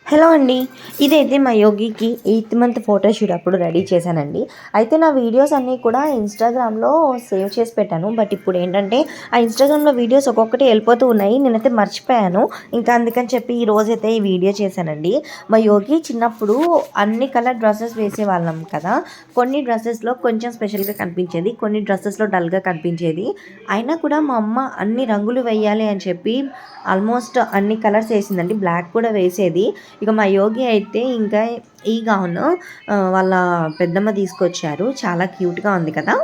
Hello అండి. ఇదైతే మా యోగికి 8th మంత్ ఫోటోషూట్ అప్పుడు రెడీ చేశానండి. అయితే నా వీడియోస్ అన్నీ కూడా ఇన్‌స్టాగ్రామ్‌లో సేవ్ చేసి పెట్టాను. బట్ ఇప్పుడు ఏంటంటే ఆ ఇన్‌స్టాగ్రామ్‌లో వీడియోస్ ఒక్కొక్కటి వెళ్ళిపోతూ ఉన్నాయి. నేనైతే మర్చిపోయాను. ఇంకా అందుకని చెప్పి ఈరోజైతే ఈ వీడియో చేశానండి. మా యోగి చిన్నప్పుడు అన్ని కలర్ డ్రెస్సెస్ వేసేవాళ్ళం కదా! కొన్ని డ్రెస్సెస్‌లో కొంచెం స్పెషల్‌గా కనిపించేది. కొన్ని డ్రెస్సెస్‌లో డల్‌గా కనిపించేది. అయినా కూడా మా అమ్మ అన్ని రంగులు వేయాలి అని చెప్పి ఆల్మోస్ట్ అన్ని కలర్స్ వేసిందండి. బ్లాక్ కూడా వేసేది. ఇక మా యోగి అయితే ఇంకా ఈ గౌను వాళ్ళ పెద్దమ్మ తీసుకొచ్చారు. చాలా క్యూట్‌గా ఉంది కదా!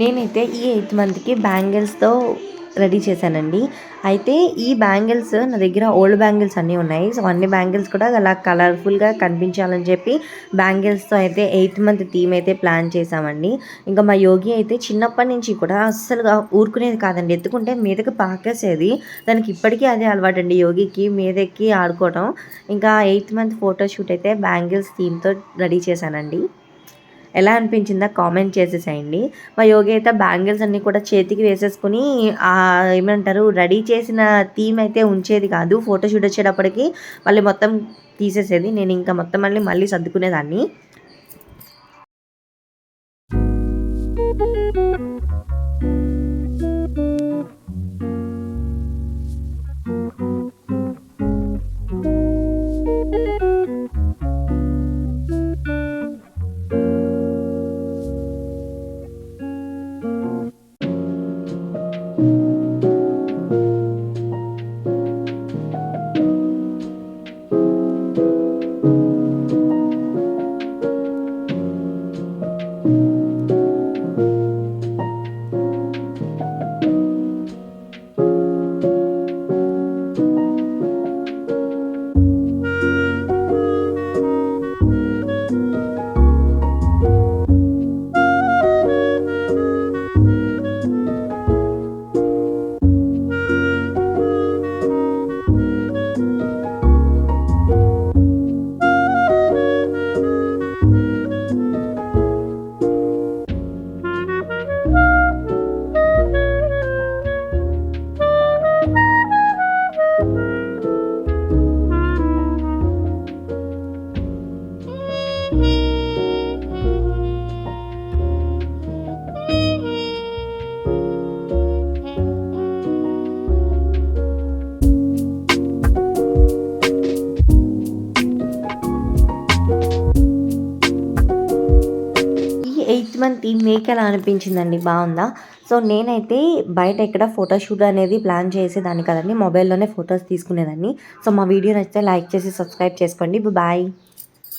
నేనైతే ఈ 8th మంత్‌కి బ్యాంగిల్స్‌తో రెడీ చేశానండి. అయితే ఈ బ్యాంగిల్స్ నా దగ్గర ఓల్డ్ బ్యాంగిల్స్ అన్నీ ఉన్నాయి. సో, అన్ని బ్యాంగిల్స్ కూడా అలా కలర్‌ఫుల్‌గా కనిపించాలని చెప్పి బ్యాంగిల్స్‌తో అయితే 8th మంత్ థీమ్ అయితే ప్లాన్ చేశామండి. ఇంకా మా యోగి అయితే చిన్నప్పటి నుంచి కూడా అస్సలుగా ఊరుకునేది కాదండి. ఎత్తుకుంటే మీదకి పాకేసేది. దానికి ఇప్పటికీ అదే అలవాటండి యోగికి మీదెక్కి ఆడుకోవడం. ఇంకా 8th మంత్ ఫోటోషూట్ అయితే బ్యాంగిల్స్ థీమ్‌తో రెడీ చేశానండి. ఎలా అనిపించిందో కామెంట్ చేసేసేయండి. మా యోగి అయితే బ్యాంగిల్స్ అన్నీ కూడా చేతికి వేసేసుకొని ఏమంటారు రెడీ చేసిన థీమ్ అయితే ఉంచేది కాదు. ఫోటోషూట్ వచ్చేటప్పటికి మళ్ళీ మొత్తం తీసేసేది. నేను ఇంకా మొత్తం మళ్ళీ సర్దుకునేదాన్ని. ఈ 8th మంత్ థీమ్ మీకెలా అనిపించిందండి? బావుందా? సో, నేనైతే బయట ఎక్కడ ఫోటోషూట్ అనేది ప్లాన్ చేసేదాన్ని కాదండి. మొబైల్‌లోనే ఫోటోస్ తీసుకునేదాన్ని. సో, మా వీడియో నచ్చితే లైక్ చేసి సబ్స్క్రైబ్ చేసుకోండి. బాయ్.